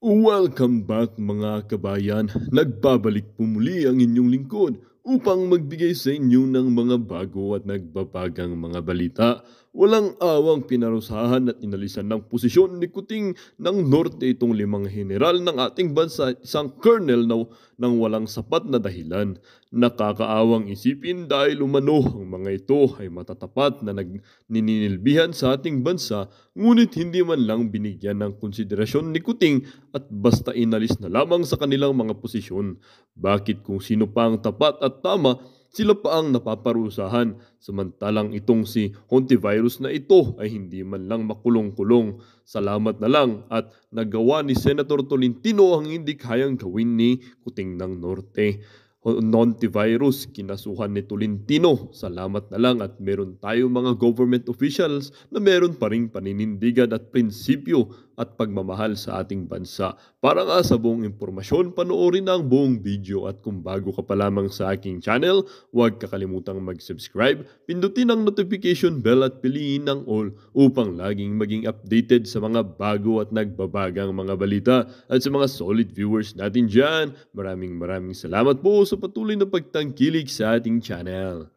Welcome back mga kabayan. Nagbabalik po muli ang inyong lingkod upang magbigay sa inyo ng mga bago at nagbabagang mga balita. Walang awang pinarusahan at inalisan ng posisyon ni Kuting ng Norte itong 5 general ng ating bansa at isang colonel na ng walang sapat na dahilan. Nakakaawang isipin dahil umano ang mga ito ay matatapat na nagninilbihan sa ating bansa, ngunit hindi man lang binigyan ng konsiderasyon ni Kuting at basta inalis na lamang sa kanilang mga posisyon. Bakit kung sino pa ang tapat at tama, sila pa ang napaparusahan, samantalang itong si Hontivirus na ito ay hindi man lang makulong-kulong. Salamat na lang at nagawa ni Senator Tolentino ang hindi kayang gawin ni Kuting ng Norte. Hontivirus, kinasuhan ni Tolentino. Salamat na lang at meron tayo mga government officials na meron pa ring paninindigan at prinsipyo at pagmamahal sa ating bansa. Para nga sa buong impormasyon, panoorin ang buong video at kung bago ka pa lamang sa aking channel, huwag kakalimutang mag-subscribe, pindutin ang notification bell at piliin ang all upang laging maging updated sa mga bago at nagbabagang mga balita. At sa mga solid viewers natin dyan, maraming salamat po sa patuloy na pagtangkilik sa ating channel.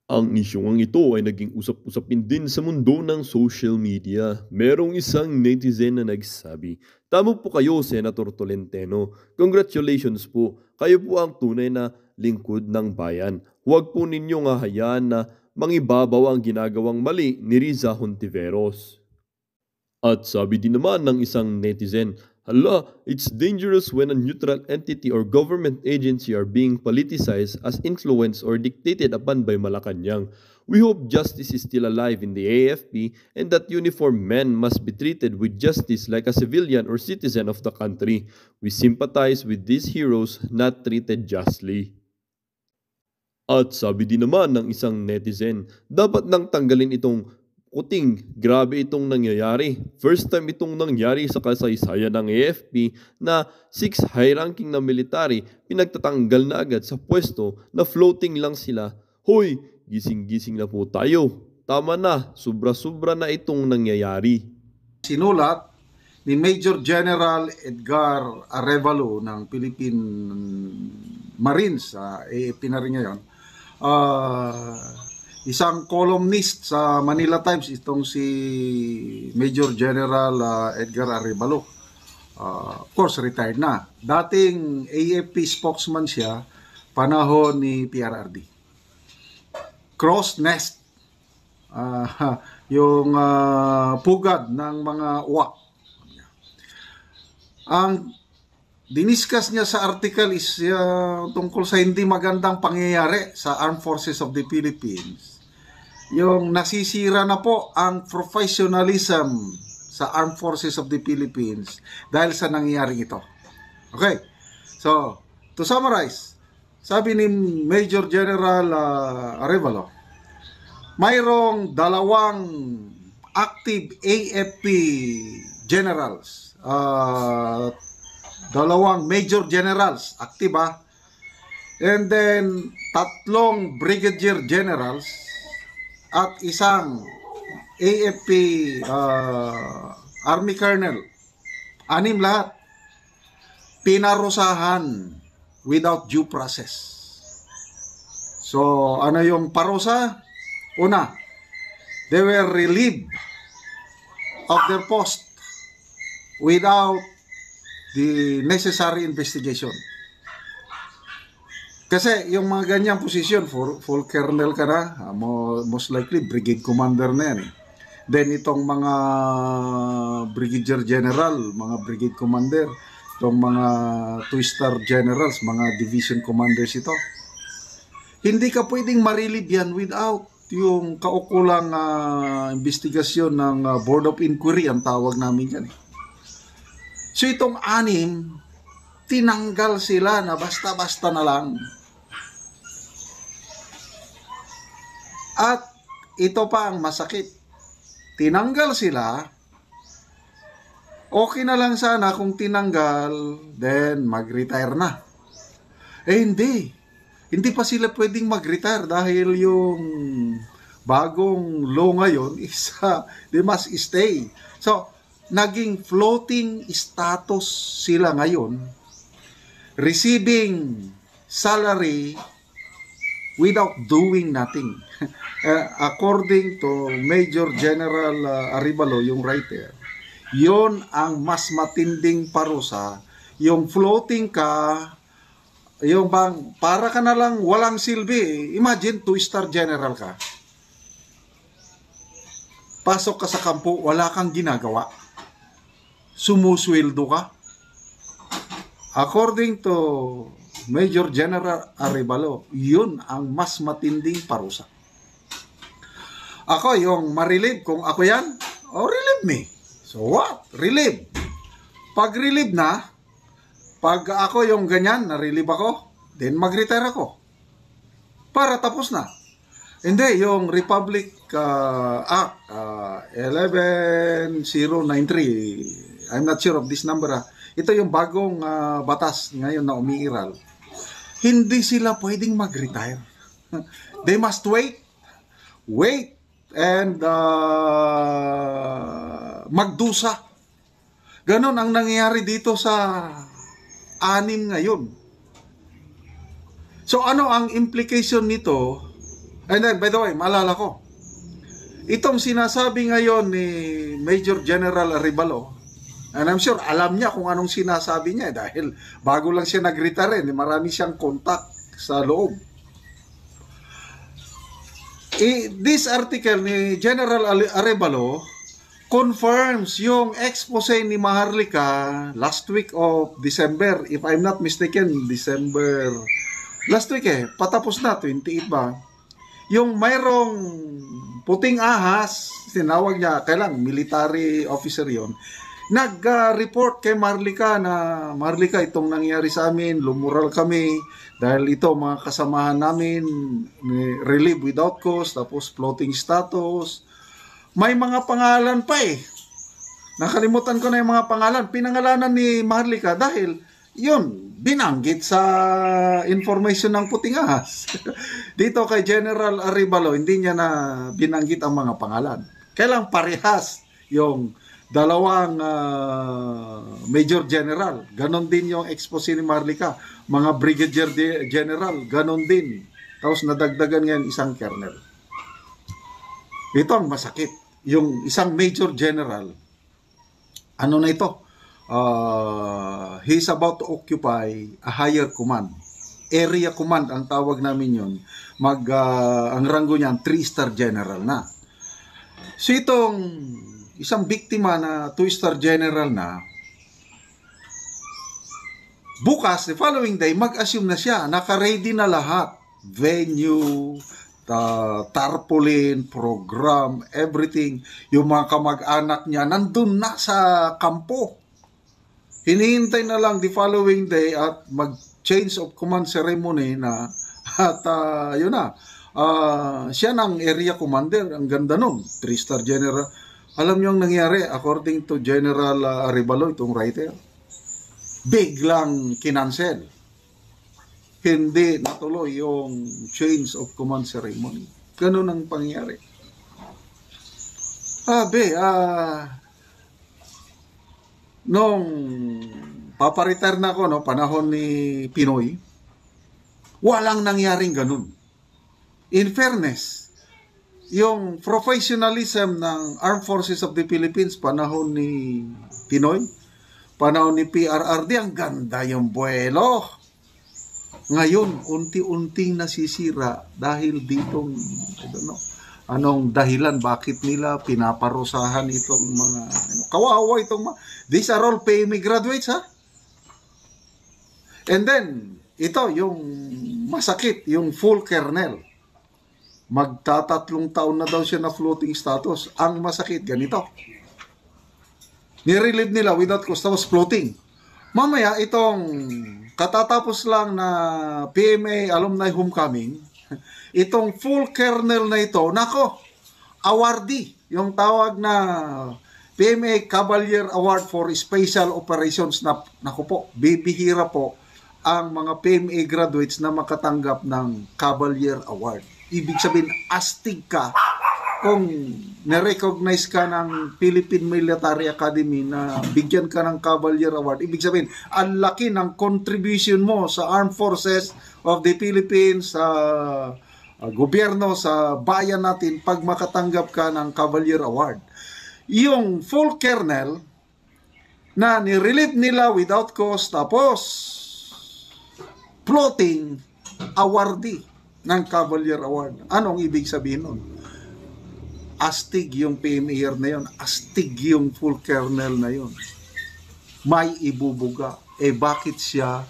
Ang isyong ito ay naging usap-usapin din sa mundo ng social media. Merong isang netizen na nagsabi, "Tama po kayo, Senator Tolentino. Congratulations po. Kayo po ang tunay na lingkod ng bayan. Huwag po ninyong hahayaan na mangibabaw ang ginagawang mali ni Riza Hontiveros." At sabi din naman ng isang netizen, "Hala, it's dangerous when a neutral entity or government agency are being politicized as influenced or dictated upon by Malacanang. We hope justice is still alive in the AFP and that uniformed men must be treated with justice like a civilian or citizen of the country. We sympathize with these heroes not treated justly." At sabi din naman ng isang netizen, dapat nang tanggalin itong Kuting. Grabe itong nangyayari. First time itong nangyari sa kasaysayan ng AFP na 6 high-ranking na military pinagtatanggal na agad sa pwesto na floating lang sila. Hoy, gising-gising na po tayo. Tama na, sobra-sobra na itong nangyayari. Sinulat ni Major General Edgar Arevalo ng Philippine Marines sa AFP na rin ngayon. Isang columnist sa Manila Times itong si Major General Edgar Arevalo. Of course, retired na. Dating AFP spokesman siya panahon ni PRRD. Cross nest. Yung pugad ng mga uwak. Ang diniscuss niya sa article is tungkol sa hindi magandang pangyayari sa Armed Forces of the Philippines. Yung nasisira na po ang professionalism sa Armed Forces of the Philippines dahil sa nangyayaring ito. Okay, so to summarize, sabi ni Major General Arevalo, mayroong 2 active AFP generals, 2 major generals active, and then 3 brigadier generals at isang AFP Army Colonel. 6 lahat pinarusahan without due process. So ano yung parusa? Una, they were relieved of their post without the necessary investigation. Kasi yung mga ganyang posisyon, full colonel ka na, most likely brigade commander na yan. Then itong mga brigadier general, mga brigade commander, itong mga 2-star generals, mga division commanders ito. Hindi ka pwedeng ma-relieve yan without yung kaukulang investigasyon ng Board of Inquiry, ang tawag namin yan. So itong 6, tinanggal sila na basta-basta na lang. At ito pa ang masakit. Tinanggal sila. Okay na lang sana kung tinanggal, then mag-retire na. Hindi. Hindi pa sila pwedeng mag-retire dahil yung bagong law ngayon is they must stay. So, naging floating status sila ngayon, receiving salary without doing nothing. According to Major General Arevalo, yung writer, yon ang mas matinding parusa. Yung floating ka, yung bang para ka na lang walang silbi. Imagine 2-star general ka. Pasok ka sa kampo, wala kang ginagawa. Sumusweldo ka. According to Major General Arevalo, yun ang mas matinding parusa. Ako yung ma-relieve, kung ako yan, relieve me. So what? Relieve. Pag relieve na, pag ako yung ganyan, na-relieve ako, then mag-retire ako. Para tapos na. Hindi, yung Republic Act 11093, I'm not sure of this number. Ito yung bagong batas ngayon na umiiral. Hindi sila pwedeng mag-retire. They must wait, and magdusa. Ganon ang nangyayari dito sa 6 ngayon. So ano ang implication nito? And then, by the way, maalala ko, itong sinasabi ngayon ni Major General Arevalo, and I'm sure alam niya kung anong sinasabi niya dahil bago lang siya nag-retire, marami siyang contact sa loob. This article ni General Arevalo confirms yung expose ni Maharlika last week of December, if I'm not mistaken, December, last week patapos na, 28 ba? Yung mayroong puting ahas, tinawag niya, kailang military officer yon, nag-report kay Maharlika na, Maharlika, itong nangyari sa amin, lumural kami, dahil ito mga kasamahan namin, relieve without cause, tapos floating status. May mga pangalan pa Nakalimutan ko na yung mga pangalan. Pinangalanan ni Maharlika dahil yun, binanggit sa information ng puting ahas. Dito kay General Arevalo, hindi niya na binanggit ang mga pangalan. Kailang parehas yung dalawang Major General. Ganon din yung expose ni Maharlika. Mga Brigadier General, ganon din. Tapos nadagdagan ngayon isang Colonel. Ito ang masakit. Yung isang Major General, ano na ito? He's about to occupy a higher command. Area command ang tawag namin yun. Ang ranggo niyan, 3-star general na. So itong isang biktima na 2-star general na, bukas, the following day, mag-assume na siya. Naka-ready na lahat. Venue, tarpaulin, program, everything. Yung mga kamag-anak niya, nandun na sa kampo. Hinihintay na lang the following day at mag-change of command ceremony na at yun na. Siya ng area commander. Ang ganda nun. 3-star general. Alam niyo ang nangyari according to General Arevalo, itong writer? Biglang kinansel. Hindi natuloy yung change of command ceremony. Ganun ang pangyayari. Nung paparetire na ako, panahon ni Pinoy, walang nangyaring ganun. In fairness, yung professionalism ng Armed Forces of the Philippines, panahon ni Pinoy, panahon ni PRRD, ang ganda yung buwelo. Ngayon, unti-unting nasisira dahil ditong, I don't know, anong dahilan, bakit nila pinaparusahan itong mga, kawawa itong mga, these are all PMA graduates, And then, ito, yung masakit, yung full colonel. Magtatatlong taon na daw siya na floating status. Ang masakit, ganito. Nirelieve nila without cause, tapos floating. Mamaya, itong katatapos lang na PMA Alumni Homecoming, itong full colonel na ito, nako, awardee, yung tawag na PMA Cavalier Award for Special Operations na, nako po, bibihira po ang mga PMA graduates na makatanggap ng Cavalier Award. Ibig sabihin, astig ka kung na-recognize ka ng Philippine Military Academy na bigyan ka ng Cavalier Award, ibig sabihin, ang laki ng contribution mo sa Armed Forces of the Philippines, sa gobyerno, sa bayan natin, pag makatanggap ka ng Cavalier Award. Yung full colonel na nirelieve nila without cause, tapos floating awardee ng Cavalier Award. Anong ibig sabihin nun? Astig yung PMAR na yun. Astig yung full colonel na yun. May ibubuga. Bakit siya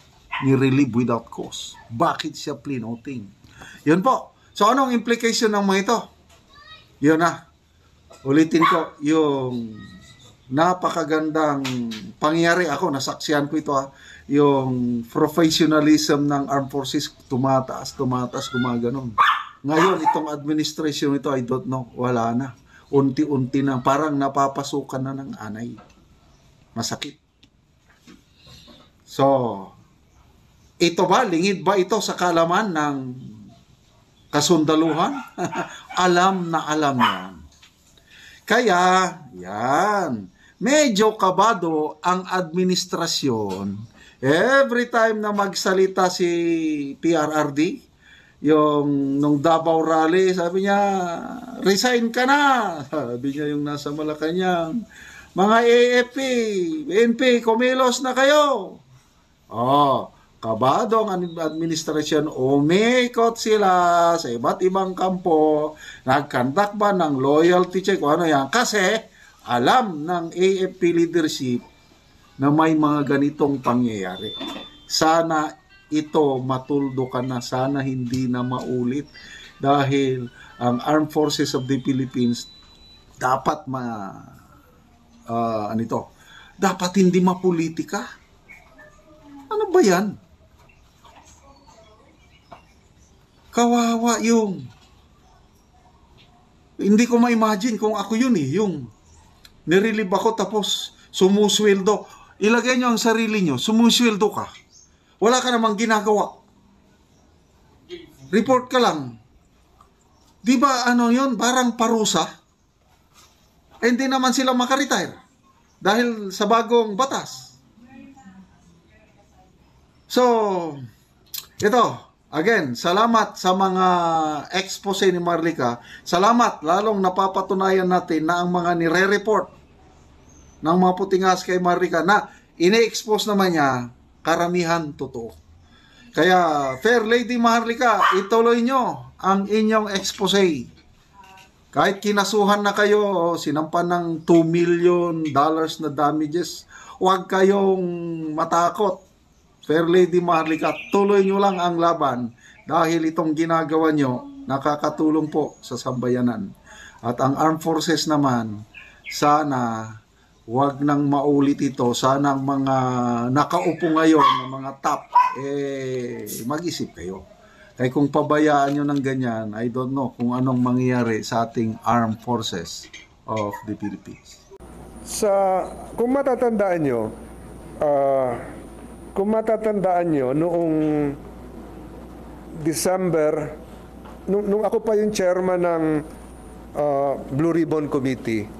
ni-relieve without cause? Bakit siya plinoting? Yun po. So, anong implication ng mga ito? Yun na. Ulitin ko, yung napakagandang pangyayari. Ako, nasaksihan ko ito yung professionalism ng armed forces tumataas, gumaganon. Ngayon, itong administration ito, I don't know, wala na. Unti-unti na, parang napapasukan na ng anay. Masakit. So, ito ba, lingid ba ito sa kalaman ng kasundaluhan? Alam na alam yan. Kaya, yan, medyo kabado ang administrasyon. Every time na magsalita si PRRD, yung nung Davao Rally, sabi niya, resign ka na. Sabi niya yung nasa Malacanang, mga AFP, BNP, kumilos na kayo. Kabado ang administrasyon, umikot sila sa iba't ibang kampo, nagkandak ba ng loyalty check, ano yan, kasi alam ng AFP leadership na may mga ganitong pangyayari. Sana ito matuldo ka na, sana hindi na maulit, dahil ang Armed Forces of the Philippines dapat dapat hindi mapolitika. Ano ba yan? Kawawa yung hindi ko ma-imagine kung ako yun yung nirelieve ako tapos sumusweldo. Ilagay nyo ang sarili nyo, sumusweldo ka. Wala ka namang ginagawa. Report ka lang. Di ba yun? Parang parusa. Hindi naman sila makaretire dahil sa bagong batas. So, ito, again, salamat sa mga expose ni Marlica. Salamat, lalong napapatunayan natin na ang mga nire-report ng mga putingas kay Marlica na ine-expose naman niya, karamihan totoo. Kaya, Fair Lady Marlica, ituloy nyo ang inyong expose. Kahit kinasuhan na kayo, sinampan ng $2 million na damages, huwag kayong matakot. Fair Lady Marlica, tuloy nyo lang ang laban dahil itong ginagawa nyo nakakatulong po sa sambayanan. At ang Armed Forces naman, sana wag nang maulit ito. Sana ang mga nakaupo ngayon, ng mga top, mag-isip kayo. Kaya kung pabayaan nyo ng ganyan, I don't know kung anong mangyayari sa ating Armed Forces of the Philippines. Kung matatandaan nyo, noong December, nung ako pa yung chairman ng Blue Ribbon Committee,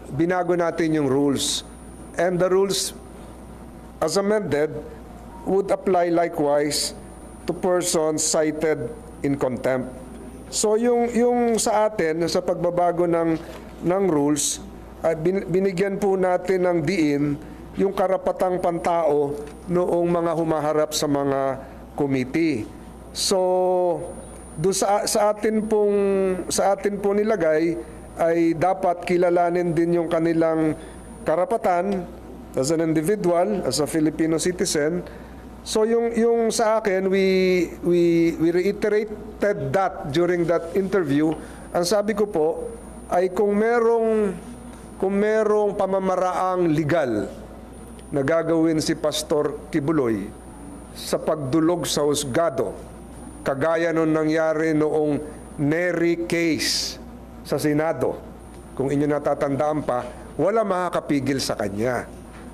binago natin yung rules. And the rules, as amended, would apply likewise to persons cited in contempt. So yung sa atin, sa pagbabago ng rules, binigyan po natin ng diin yung karapatang pantao noong mga humaharap sa mga committee. So sa atin po nilagay ay dapat kilalanin din yung kanilang karapatan as an individual, as a Filipino citizen. So yung sa akin, we reiterated that during that interview. Ang sabi ko po ay kung merong pamamaraang legal na gagawin si Pastor Kibuloy sa pagdulog sa husgado, kagaya nung nangyari noong Nery case sa Senado, kung inyo natatandaan pa, wala makakapigil sa kanya.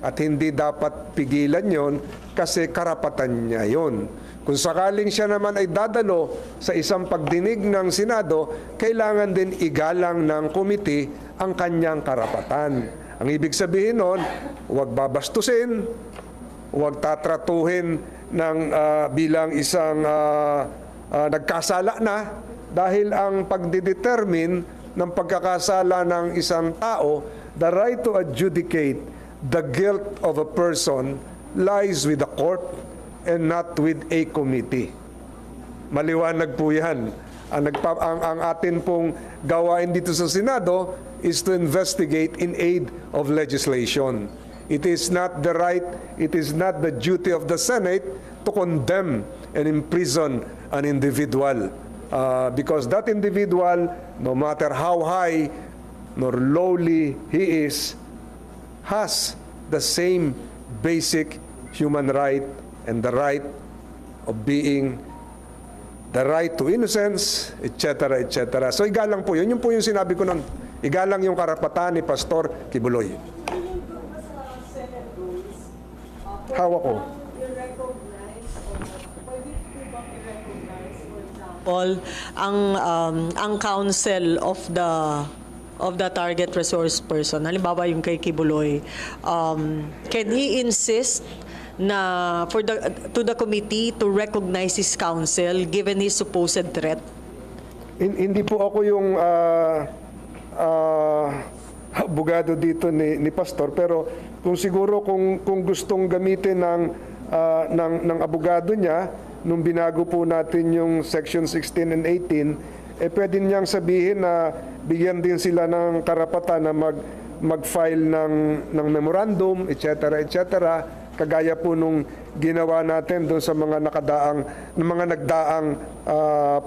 at hindi dapat pigilan yon kasi karapatan niya yon. Kung sakaling siya naman ay dadalo sa isang pagdinig ng Senado, kailangan din igalang ng committee ang kanyang karapatan. Ang ibig sabihin nun, huwag babastusin, huwag tatratuhin ng, bilang isang nagkasala na, dahil ang pagdidetermine ng pagkakasala ng isang tao, the right to adjudicate the guilt of a person lies with the court and not with a committee. Maliwanag po yan. Ang atin pong gawain dito sa Senado is to investigate in aid of legislation. It is not the right, it is not the duty of the Senate to condemn and imprison an individual. Because that individual, no matter how high nor lowly he is, has the same basic human right and the right of being, the right to innocence, etc., etc. So igalang po yun. Yun po yung sinabi ko nun. Igalang yung karapatan ni Pastor Kibuloy. Hawak ko. Paul, ang counsel of the target resource person, halimbawa yung kay Kibuloy, can he insist na to the committee to recognize his counsel given his supposed threat? Hindi po ako yung abogado dito ni Pastor, pero kung siguro kung gustong gamitin ng abogado niya nung binago po natin yung section 16 and 18, pwede niyang sabihin na bigyan din sila ng karapatan na mag-file ng memorandum, etc., etc., kagaya po nung ginawa natin doon sa mga nagdaang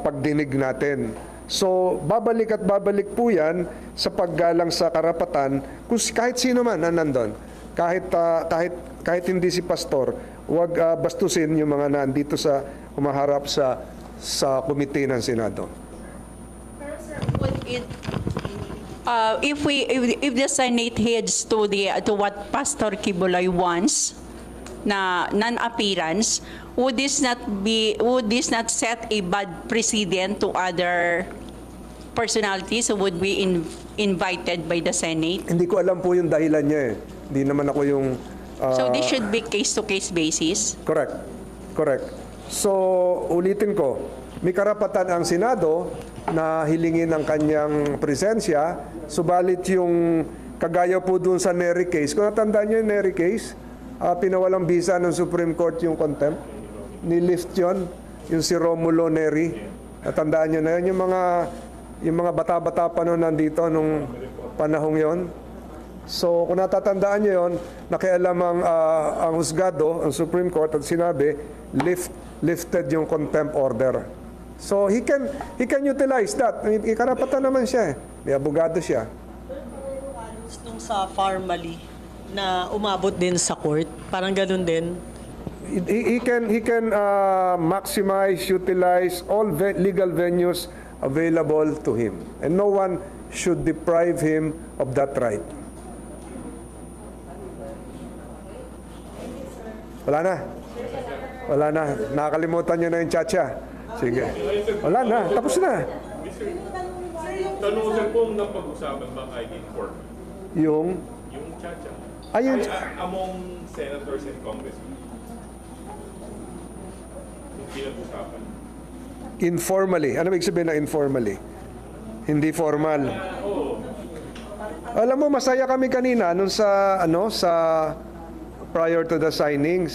pagdinig natin. So, babalik at babalik po yan sa paggalang sa karapatan kung kahit sino man na nandun. Kahit hindi si pastor, huwag bastusin yung mga nandito sa humaharap sa komite ng Senado. If the Senate heads to what Pastor Kibuloy wants, na non-appearance, would this not set a bad precedent to other personalities who would be invited by the Senate? Hindi ko alam po yung dahilan niya eh. Hindi naman ako yung... So this should be case-to-case basis? Correct. So, ulitin ko, may karapatan ang Senado na hilingin ang kanyang presensya, subalit yung kagaya po dun sa Nery case, kung natandaan niyo yung Nery case, pinawalang bisa ng Supreme Court yung contempt, ni-lift yun, yung si Romulo Nery. Natandaan niyo na yun, yung mga bata-bata pa noon nandito nung panahong yon. So, kung natatandaan niyo yun, nakialam ang husgado, ang Supreme Court, at sinabi, lifted yung contempt order. So, he can utilize that. Ikarapatan naman siya. May abogado siya. Nung sa formally na umabot din sa court, parang ganun din. He can maximize, utilize all legal venues available to him. And no one should deprive him of that right. Wala na. Nakakalimutan niyo na yung chacha. Sige. Wala na. Tapos na. Tanong sir kung napag-usapan ba kay informal? Yung Chacha. Ayun. Among senators and congressmen. Yung pinag-usapan. Informally. Ano ibig sabihin na informally? Hindi formal. Alam mo, masaya kami kanina nung sa prior to the signing,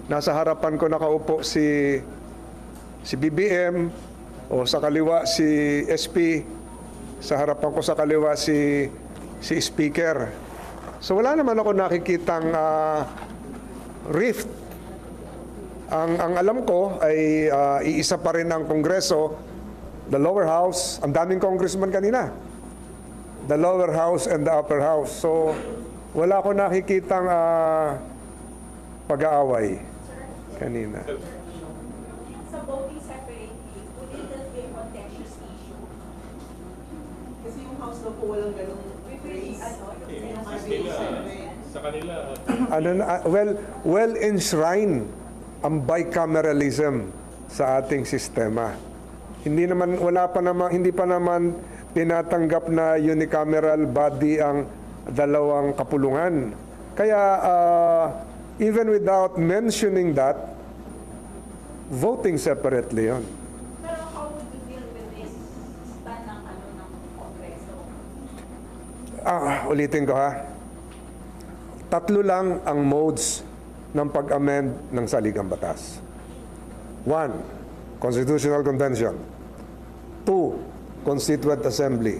nasa harapan ko nakaupo si BBM, o sa kaliwa si SP, sa harapan ko sa kaliwa si Speaker. So wala naman ako nakikitang rift. Ang alam ko ay iisa pa rin ang Kongreso, the lower house, ang daming congressman kanina. The lower house and the upper house. So wala ko nakikitang pag-aaway kanina. Sa voting separately, would it be a contentious issue? Kasi yung House na po walang ganung Sa kanila, well enshrined ang bicameralism sa ating sistema. Hindi pa naman tinatanggap na unicameral body ang dalawang kapulungan. Kaya even without mentioning that, voting separately yon. Pero how would you deal with this stand ng Kongreso? Ulitin ko ha. Tatlo lang ang modes ng pag-amend ng saligang batas. 1. Constitutional Convention. 2. Constituent Assembly.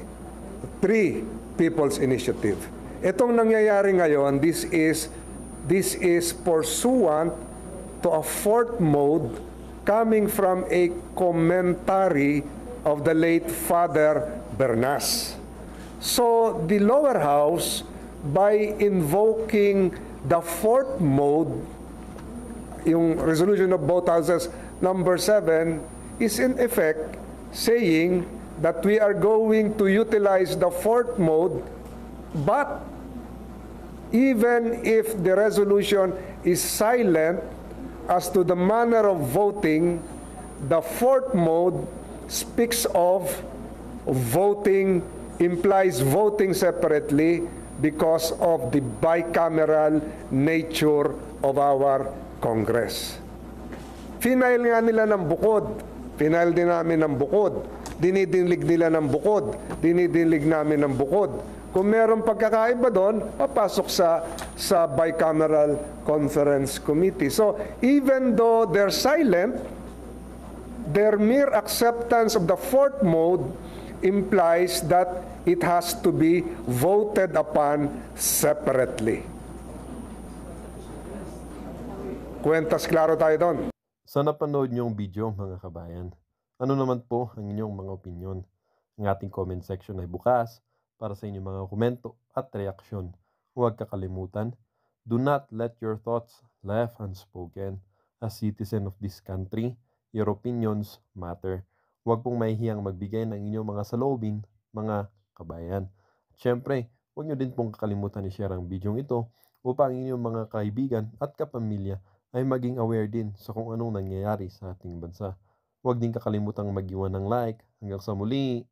3. People's Initiative. Itong nangyayari ngayon, this is pursuant to a fourth mode coming from a commentary of the late Father Bernas. So the lower house, by invoking the fourth mode, yung resolution of both houses number 7, is in effect saying that we are going to utilize the fourth mode, but even if the resolution is silent as to the manner of voting, the fourth mode speaks of voting, implies voting separately because of the bicameral nature of our Congress. Final nga nila ng bukod. Final din namin ng bukod. Dinidinlig nila ng bukod. Dinidinlig namin ng bukod. Kung merong pagkakaiba doon, papasok sa Bicameral Conference Committee. So, even though they're silent, their mere acceptance of the fourth mode implies that it has to be voted upon separately. Kwentas klaro tayo doon. Sa napanood niyong video mga kabayan, ano naman po ang inyong mga opinyon? Ang ating comment section ay bukas para sa inyong mga komento at reaksyon. Huwag kakalimutan, do not let your thoughts left unspoken. As citizen of this country, your opinions matter. Huwag pong mahihiyang magbigay ng inyong mga saloobin, mga kabayan. At syempre, huwag niyo din pong kakalimutan i-share ang video ito upang inyong mga kaibigan at kapamilya ay maging aware din sa kung anong nangyayari sa ating bansa. Huwag din kakalimutang mag-iwan ng like. Hanggang sa muli!